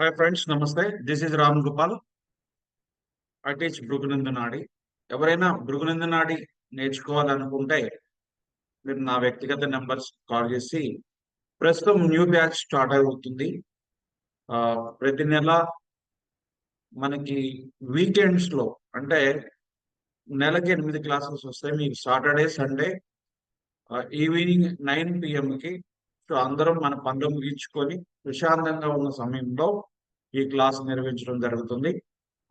Hi friends, నమస్తే. This is Ram Gopal. I teach Bhrigunandanadi. ఎవరైనా భృగునందనాడి నేర్చుకోవాలనుకుంటే మీరు నా వ్యక్తిగత నెంబర్స్ కాల్ చేసి, ప్రస్తుతం న్యూ బ్యాచ్ స్టార్ట్ అవుతుంది. ప్రతి నెల మనకి వీకెండ్స్ లో, అంటే నెలకి 8 క్లాసెస్ వస్తాయి. మీకు సాటర్డే సండే ఈవినింగ్ 9 PM కి. సో అందరం మన పనులు ముగించుకొని ప్రశాంతంగా ఉన్న సమయంలో ఈ క్లాస్ నిర్వహించడం జరుగుతుంది.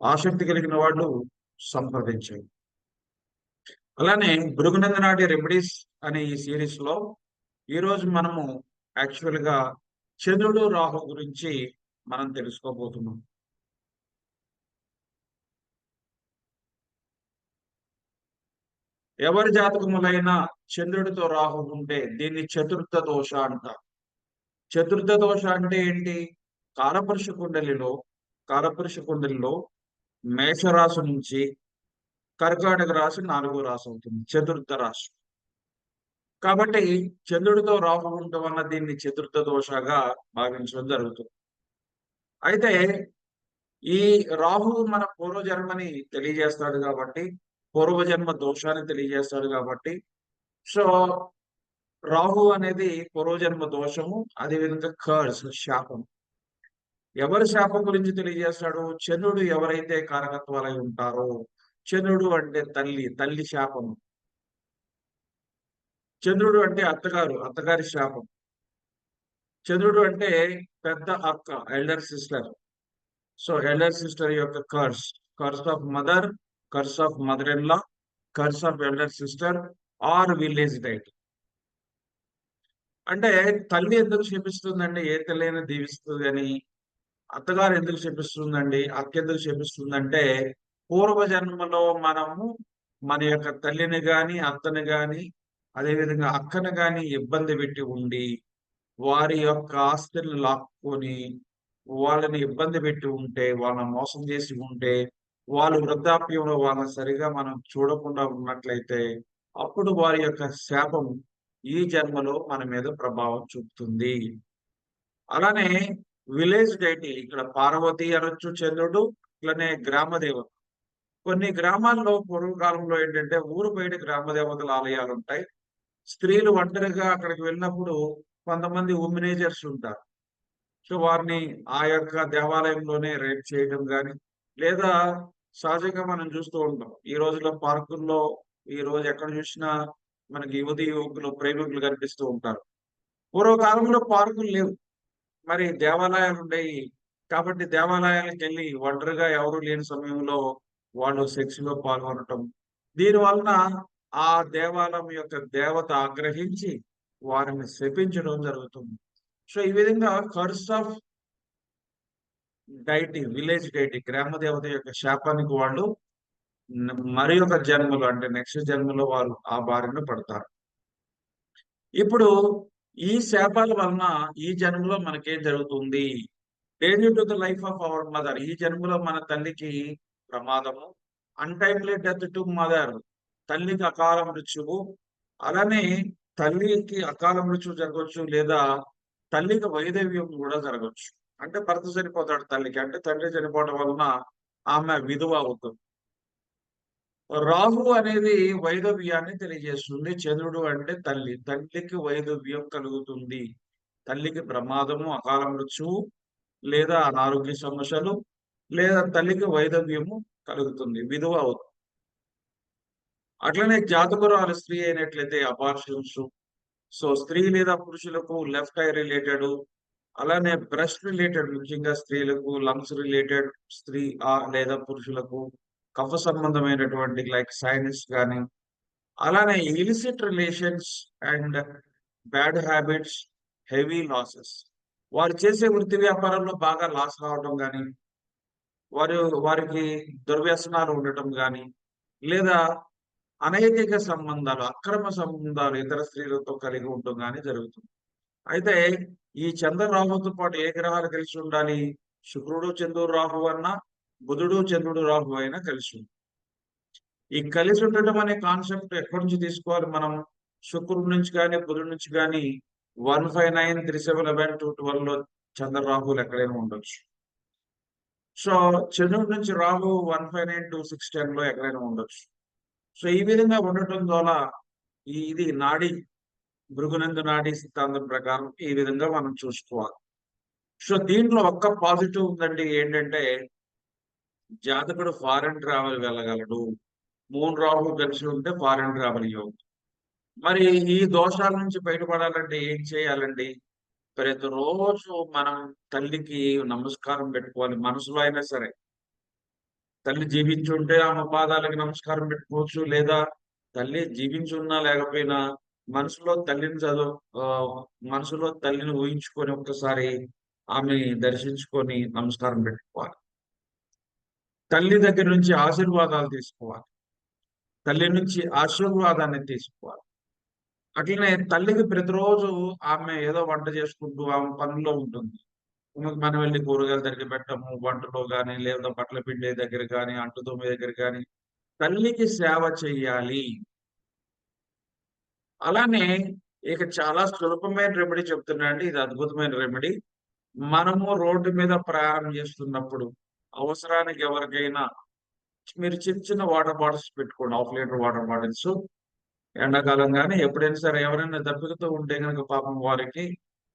ఆసక్తి కలిగిన వాళ్ళు సంప్రదించండి. అలానే భృగునందనాటి రెమెడీస్ అనే ఈ సిరీస్ లో ఈ రోజు మనము యాక్చువల్ గా చంద్రుడు రాహు గురించి మనం తెలుసుకోబోతున్నాం. ఎవరి జాతకములైన చంద్రుడితో రాహు ఉంటే దీన్ని చతుర్థ దోష అంటారు. చతుర్థ దోష అంటే ఏంటి? కాలపురుష కుండలిలో కాలపురుష కుండలిలో మేషరాశి నుంచి కర్కాటక రాశి 4వ రాశి అవుతుంది, చతుర్థ రాశి. కాబట్టి చంద్రుడితో రాహు ఉండటం వల్ల దీన్ని చతుర్థ దోషగా భావించడం జరుగుతుంది. అయితే ఈ రాహు మన పూర్వజన్మని తెలియజేస్తాడు కాబట్టి, పూర్వజన్మ దోషాన్ని తెలియజేస్తాడు కాబట్టి, సో రాహు అనేది పూర్వజన్మ దోషము, అదేవిధంగా కర్స్, శాపం. ఎవరి శాపం గురించి తెలియజేస్తాడు? చంద్రుడు ఎవరైతే కారకత్వాలై ఉంటారో, చంద్రుడు అంటే తల్లి, తల్లి శాపం. చంద్రుడు అంటే అత్తగారు, అత్తగారి శాపం. చంద్రుడు అంటే పెద్ద అక్క, elder sister. So elder sister యొక్క curse, curse of mother, curse of mother in law, curse of elder sister or village deity. అంటే తల్లి ఎందుకు శపిస్తుందండి? ఏ తల్లి అయినా దీవిస్తుంది అని. అత్తగారు ఎందుకు శపిస్తుందండి? అక్క ఎందుకు శపిస్తుందంటే, పూర్వజన్మలో మనము మన యొక్క తల్లిని గాని, అత్తని గాని, అదేవిధంగా అక్కను గాని ఇబ్బంది పెట్టి ఉండి, వారి యొక్క ఆస్తులను లాక్కొని, వాళ్ళని ఇబ్బంది పెట్టి ఉంటే, వాళ్ళని మోసం చేసి ఉంటే, వాళ్ళు వృద్ధాప్యంలో వాళ్ళని సరిగా మనం చూడకుండా ఉన్నట్లయితే, అప్పుడు వారి యొక్క శాపం ఈ జన్మలో మన మీద ప్రభావం చూపుతుంది. అలానే విలేజ్ డైటీ, ఇక్కడ పార్వతి అనొచ్చు చంద్రుడు, ఇట్లనే గ్రామ దేవత. కొన్ని గ్రామాల్లో పూర్వకాలంలో ఏంటంటే ఊరు బయట గ్రామ దేవతల ఆలయాలు ఉంటాయి. స్త్రీలు ఒంటరిగా అక్కడికి వెళ్ళినప్పుడు కొంతమంది ఉమినేజర్స్ ఉంటారు. సో వారిని ఆ యొక్క దేవాలయంలోనే రేప్ చేయడం కానీ, లేదా సహజంగా మనం చూస్తూ ఉంటాం ఈ రోజుల్లో పార్కుల్లో, ఈ రోజు ఎక్కడ చూసినా మనకి యువతి యువకులు ప్రేమికులు కనిపిస్తూ ఉంటారు. పూర్వకాలంలో పార్కులు లేవు, మరి దేవాలయాలు ఉండేవి. కాబట్టి దేవాలయాలకు వెళ్ళి ఒంటరిగా ఎవరు లేని సమయంలో వాళ్ళు సెక్స్ లో పాల్గొనటం, దీని వలన ఆ దేవాలయం యొక్క దేవత ఆగ్రహించి వారిని శపించడం జరుగుతుంది. సో ఈ విధంగా curse of deity, village deity, గ్రామ దేవత యొక్క శాపానికి వాళ్ళు మరి ఒక జన్మలో, అంటే నెక్స్ట్ జన్మలో వారు ఆ బారిన పడతారు. ఇప్పుడు ఈ శాపాల వలన ఈ జన్మలో మనకేం జరుగుతుంది? Danger to the life of our mother. ఈ జన్మలో మన తల్లికి ప్రమాదము. అన్టైమ్లీ డెత్ టు మదర్, తల్లికి అకాల మృత్యువు. అలానే తల్లికి అకాల మృత్యువు జరగవచ్చు, లేదా తల్లికి వైధవ్యం కూడా జరగవచ్చు. అంటే భర్త చనిపోతాడు తల్లికి, అంటే తండ్రి చనిపోవడం వలన ఆమె విధవ అవుతుంది. రాహు అనేది వైధవ్యాన్ని తెలియజేస్తుంది. చంద్రుడు అంటే తల్లి, తల్లికి వైధవ్యం కలుగుతుంది. తల్లికి ప్రమాదము, అకాల మృత్యువు, లేదా అనారోగ్య సమస్యలు, లేదా తల్లికి వైధవ్యము కలుగుతుంది, విధవ అవుతుంది. అట్లనే జాతకురాలు స్త్రీ అయినట్లయితే అబార్షన్స్. సో స్త్రీ లేదా పురుషులకు లెఫ్ట్ ఐ రిలేటెడ్, అలానే బ్రెస్ట్ రిలేటెడ్, ముఖ్యంగా స్త్రీలకు లంగ్స్ రిలేటెడ్, స్త్రీ లేదా పురుషులకు కఫ సంబంధమైనటువంటి లైక్ సైనస్ కానీ, అలానే illicit relations and bad habits, heavy losses. వారు చేసే వృత్తి వ్యాపారంలో బాగా లాస్ రావడం కానీ, వారికి దుర్వ్యసనాలు ఉండటం కానీ, లేదా అనైతిక సంబంధాలు, అక్రమ సంబంధాలు ఇతర స్త్రీలతో కలిగి ఉండటం కానీ జరుగుతుంది. అయితే ఈ చంద్ర రాహుతో పాటు ఏ గ్రహాలు కలిసి ఉండాలి? శుక్రుడు చంద్రుడు రాహు అన్నా, బుధుడు చంద్రుడు రాహు అయినా కలిసి ఉంది. ఈ కలిసి ఉండటం అనే కాన్సెప్ట్ ఎక్కడి నుంచి తీసుకోవాలి మనం? శుక్రుడి నుంచి కానీ, బుధుడి నుంచి కానీ 159, 37, 11 లో చంద్ర రాహులు ఎక్కడైనా ఉండొచ్చు. సో చంద్రుడి నుంచి రాహు 159 to 610 లో ఎక్కడైనా ఉండొచ్చు. సో ఈ విధంగా ఉండటం ద్వారా ఇది నాడి భృగునందు నాడీ సిద్ధాంతం ప్రకారం ఈ విధంగా మనం చూసుకోవాలి. సో దీంట్లో ఒక్క పాజిటివ్ ఉందండి, ఏంటంటే జాతకుడు ఫారెన్ ట్రావెల్ వెళ్ళగలడు. మూన్ రాహు కలిసి ఉంటే ఫారెన్ ట్రావెల్ యోగం. మరి ఈ దోషాల నుంచి బయటపడాలంటే ఏం చేయాలండి? ప్రతిరోజు మనం తల్లికి నమస్కారం పెట్టుకోవాలి. మనసులో అయినా సరే, తల్లి జీవించి ఉంటే ఆమె పాదాలకి నమస్కారం పెట్టుకోవచ్చు. లేదా తల్లి జీవించి ఉన్నా లేకపోయినా మనసులో తల్లిని మనసులో తల్లిని ఊహించుకొని ఒక్కసారి ఆమె దర్శించుకొని నమస్కారం పెట్టుకోవాలి. తల్లి దగ్గర నుంచి ఆశీర్వాదాలు తీసుకోవాలి. తల్లి నుంచి ఆశీర్వాదాన్ని తీసుకోవాలి. అట్లనే తల్లికి ప్రతిరోజు ఆమె ఏదో వంట చేసుకుంటూ ఆమె పనుల్లో ఉంటుంది. మనం వెళ్ళి కూరగాయలు తరిగి పెట్టము, వంటలో గాని, లేదా బట్టల పిండే దగ్గర గాని, అంటు తోమే దగ్గర గాని తల్లికి సేవ చెయ్యాలి. అలానే ఇక చాలా సులభమైన రెమెడీ చెప్తున్నా అండి. ఇది అద్భుతమైన రెమెడీ. మనము రోడ్డు మీద ప్రయాణం చేస్తున్నప్పుడు అవసరానికి ఎవరికైనా మీరు చిన్న చిన్న వాటర్ బాటిల్స్ పెట్టుకోండి. 1/2 లీటర్ వాటర్ బాటిల్స్. ఎండాకాలం గాని ఎప్పుడైనా సరే ఎవరైనా దప్పికతో ఉంటే గనక పాపం వారికి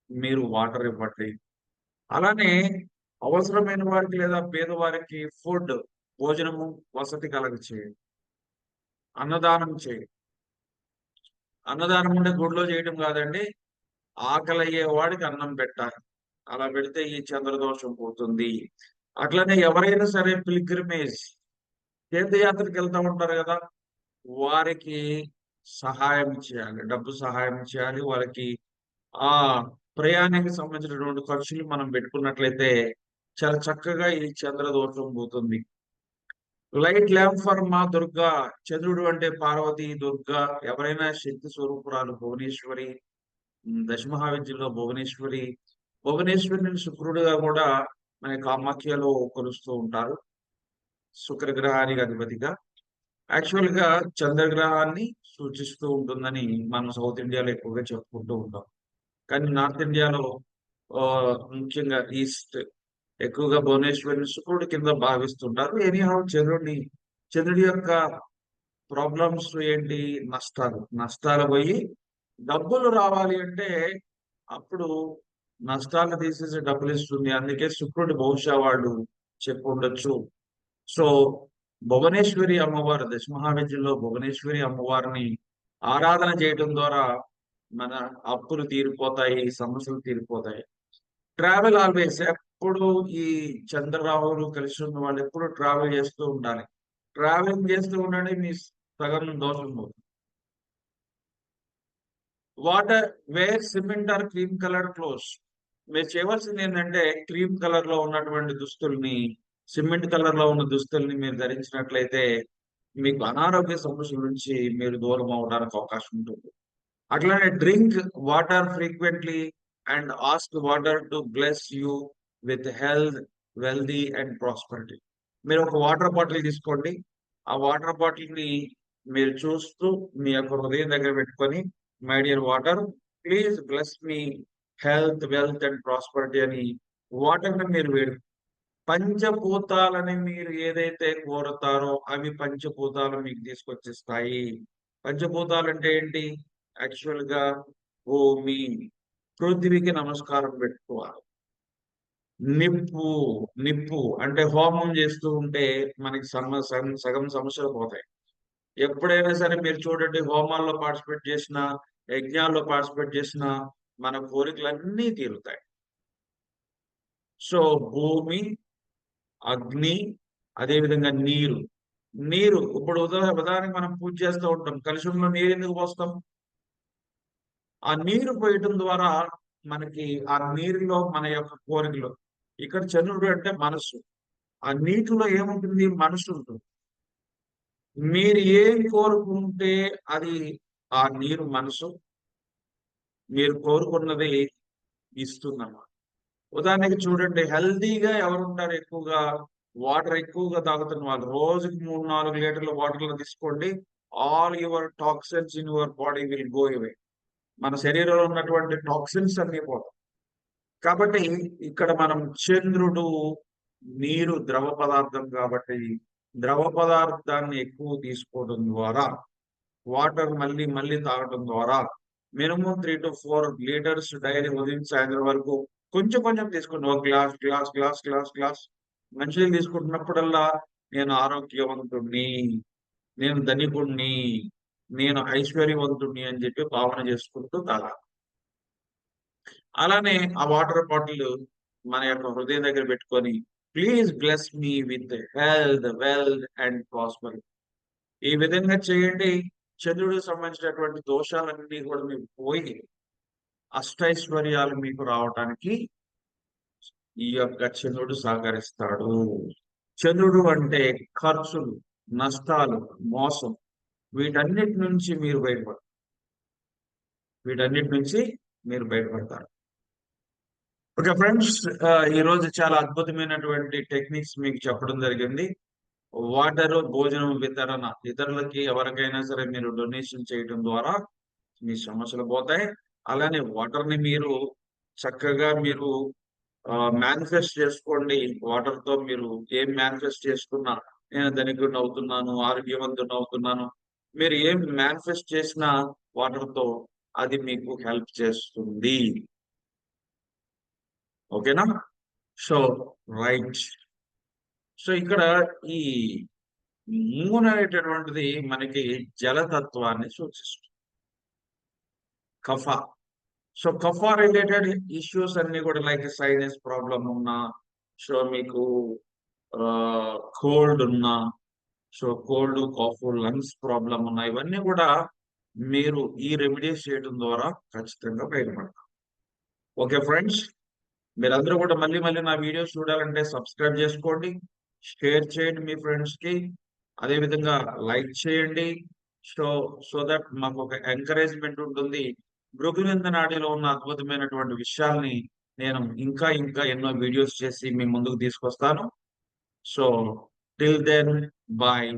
మీరు వాటర్ ఇవ్వండి. అలానే అవసరమైన వారికి లేదా పేదవారికి ఫుడ్, భోజనము, వసతి కలగచేయండి. అన్నదానం చేయండి. అన్నదానం అంటే గుడిలో చేయడం కాదండి. ఆకలయ్యే వాడికి అన్నం పెట్టాలి. అలా పెడితే ఈ చంద్రదోషం పోతుంది. అట్లనే ఎవరైనా సరే పిల్గ్రిమేజ్ తీర్థయాత్రకి వెళ్తా ఉంటారు కదా! వారికి సహాయం చేయాలి. డబ్బు సహాయం చేయాలి. వారికి ఆ ప్రయాణానికి సంబంధించినటువంటి ఖర్చులు మనం పెట్టుకున్నట్లయితే చాలా చక్కగా ఈ చంద్రదోషం పోతుంది. లైట్ ల్యాంప్ ఫర్ మా దుర్గా. చంద్రుడు అంటే పార్వతి, దుర్గా. ఎవరైనా శక్తి స్వరూపురాలు భువనేశ్వరి. దశమహావిద్యలో భువనేశ్వరి. భువనేశ్వరిని శుక్రుడిగా కూడా మన కామాఖ్యలో కొలుస్తూ ఉంటారు. శుక్రగ్రహానికి అధిపతిగా. యాక్చువల్ గా చంద్రగ్రహాన్ని సూచిస్తూ ఉంటుందని మనం సౌత్ ఇండియాలో ఎక్కువగా చెప్పుకుంటూ ఉంటాం. కానీ నార్త్ ఇండియాలో ముఖ్యంగా ఈస్ట్ ఎక్కువగా భువనేశ్వరిని శుక్రుడి కింద భావిస్తుంటారు. ఎనీహౌ చంద్రుడి యొక్క ప్రాబ్లమ్స్ ఏంటి? నష్టాలు పోయి డబ్బులు రావాలి అంటే అప్పుడు నష్టాలు తీసేసి డబ్బులు ఇస్తుంది. అందుకే శుక్రుడు బహుశా వాళ్ళు చెప్పుండొచ్చు. సో భువనేశ్వరి అమ్మవారు, దశమహావిద్యలో భువనేశ్వరి అమ్మవారిని ఆరాధన చేయడం ద్వారా మన అప్పులు తీరిపోతాయి, సమస్యలు తీరిపోతాయి. ట్రావెల్ ఆల్వేస్, ఎప్పుడు ఈ చంద్రరాహులు కలిసి ఉన్న వాళ్ళు ఎప్పుడు ట్రావెల్ చేస్తూ ఉండాలి. ట్రావెలింగ్ చేస్తూ ఉండండి, మీ సగం దోషం పోతుంది. Water wear cement or cream colour clothes. మీరు చేయవలసింది ఏంటంటే క్రీమ్ కలర్ లో ఉన్నటువంటి దుస్తుల్ని, సిమెంట్ కలర్ లో ఉన్న దుస్తుల్ని మీరు ధరించినట్లయితే మీకు అనారోగ్య సమస్యల నుంచి మీరు దూరం అవడానికి అవకాశం ఉంటుంది. అట్లానే drink water frequently and ask water to bless you with health, wealthy and prosperity. మీరు ఒక వాటర్ బాటిల్ తీసుకోండి. ఆ వాటర్ బాటిల్ ని మీరు చూస్తూ మీ యొక్క హృదయం దగ్గర పెట్టుకొని, my dear water, please bless me health, wealth and prosperity అని వాటర్ ని మీరు వేడు. పంచభూతాలని మీరు ఏదైతే కోరతారో అవి పంచభూతాలు మీకు తీసుకొచ్చిస్తాయి. పంచభూతాలు అంటే ఏంటి? యాక్చువల్ గా భూమి, పృథ్వీకి నమస్కారం పెట్టుకోవాలి. నిప్పు, నిప్పు అంటే హోమం చేస్తూ ఉంటే మనకి సగం సమస్యలు పోతాయి. ఎప్పుడైనా సరే మీరు చూడండి, హోమాల్లో పార్టిసిపేట్ చేసిన, యజ్ఞాల్లో పార్టిసిపేట్ చేసిన మన కోరికలన్నీ తీరుతాయి. సో భూమి, అగ్ని, అదేవిధంగా నీరు. నీరు ఇప్పుడు ఉదాహరణకి మనం పూజ చేస్తూ ఉంటాం. కలశంలో నీరు ఎందుకు పోస్తాం? ఆ నీరు పోయటం ద్వారా మనకి ఆ నీరులో మన యొక్క కోరికలు. ఇక్కడ చంద్రుడు అంటే మనస్సు. ఆ నీటిలో ఏముంటుంది? మనసు ఉంటుంది. మీరు ఏం కోరుకుంటే అది, ఆ నీరు మనసు మీరు కోరుకున్నది ఇస్తుందన్నమాట. ఉదాహరణకి చూడండి, హెల్దీగా ఎవరుంటారు? ఎక్కువగా వాటర్ ఎక్కువగా తాగుతున్న వాళ్ళు. రోజుకి 3-4 లీటర్ల వాటర్ తీసుకోండి. All your toxins in your body will go away. మన శరీరంలో ఉన్నటువంటి టాక్సిన్స్ అన్ని పోతాయి. కాబట్టి ఇక్కడ మనం చంద్రుడు నీరు ద్రవ పదార్థం కాబట్టి ద్రవ పదార్థాన్ని ఎక్కువ తీసుకోవడం ద్వారా వాటర్ మళ్ళీ మళ్ళీ తాగడం ద్వారా మినిమం 3 to 4 లీటర్స్ డైలీ ఉదయం సాయంత్రం వరకు కొంచెం కొంచెం తీసుకోండి. ఒక గ్లాస్ మంచినీళ్ళు తీసుకుంటున్నప్పుడల్లా నేను ఆరోగ్యవంతుణ్ణి, నేను ధనికుణ్ణి, నేను ఐశ్వర్యవంతుణ్ణి అని చెప్పి భావన చేసుకుంటూ తాగాలి. అలానే ఆ వాటర్ బాటిల్ మన యొక్క హృదయం దగ్గర పెట్టుకొని please bless me with health, wealth and prosperity. ఈ విధంగా చేయండి. చంద్రుడికి సంబంధించినటువంటి దోషాలన్నీ కూడా మీకు పోయి అష్టైశ్వర్యాలు మీకు రావటానికి ఈ యొక్క చంద్రుడు సహకరిస్తాడు. చంద్రుడు అంటే ఖర్చులు, నష్టాలు, మోసం వీటన్నిటి నుంచి మీరు బయటపడతారు. వీటన్నిటి నుంచి మీరు బయటపడతారు. ఓకే ఫ్రెండ్స్, ఈ రోజు చాలా అద్భుతమైనటువంటి టెక్నిక్స్ మీకు చెప్పడం జరిగింది. వాటర్, భోజనం వితరణ ఇతరులకి ఎవరికైనా సరే మీరు డొనేషన్ చేయడం ద్వారా మీ సమస్యలు పోతాయి. అలానే వాటర్ ని మీరు చక్కగా మీరు మేనిఫెస్ట్ చేసుకోండి. వాటర్ తో మీరు ఏం మేనిఫెస్ట్ చేసుకున్నా నేను ధనికుడిని అవుతున్నాను, ఆరోగ్యవంతుని అవుతున్నాను, మీరు ఏం మేనిఫెస్ట్ చేసినా వాటర్ తో అది మీకు హెల్ప్ చేస్తుంది. ఓకేనా? So right. సో ఇక్కడ ఈ మూన్ అనేటటువంటిది మనకి జలతత్వాన్ని సూచిస్తుంది. కఫ. సో కఫ రిలేటెడ్ ఇష్యూస్ అన్ని కూడా లైక్ సైనస్ ప్రాబ్లం ఉన్నా, సో మీకు కోల్డ్ ఉన్నా, so cold, cough, lungs problem ఉన్నా, ఇవన్నీ కూడా మీరు ఈ రెమెడీస్ చేయడం ద్వారా ఖచ్చితంగా బయటపడతారు. ఓకే ఫ్రెండ్స్, మీరందరూ కూడా మళ్ళీ మళ్ళీ నా వీడియోస్ చూడాలంటే సబ్స్క్రైబ్ చేసుకోండి, షేర్ చేయండి మీ ఫ్రెండ్స్ కి, అదే విధంగా లైక్ చేయండి. సో సో దట్ మాకు ఒక ఎంకరేజ్మెంట్ ఉంటుంది. భృగునింద నాడిలో ఉన్న అద్భుతమైనటువంటి విషయాల్ని నేను ఇంకా ఇంకా ఎన్నో వీడియోస్ చేసి మీ ముందుకు తీసుకొస్తాను. So till then bye.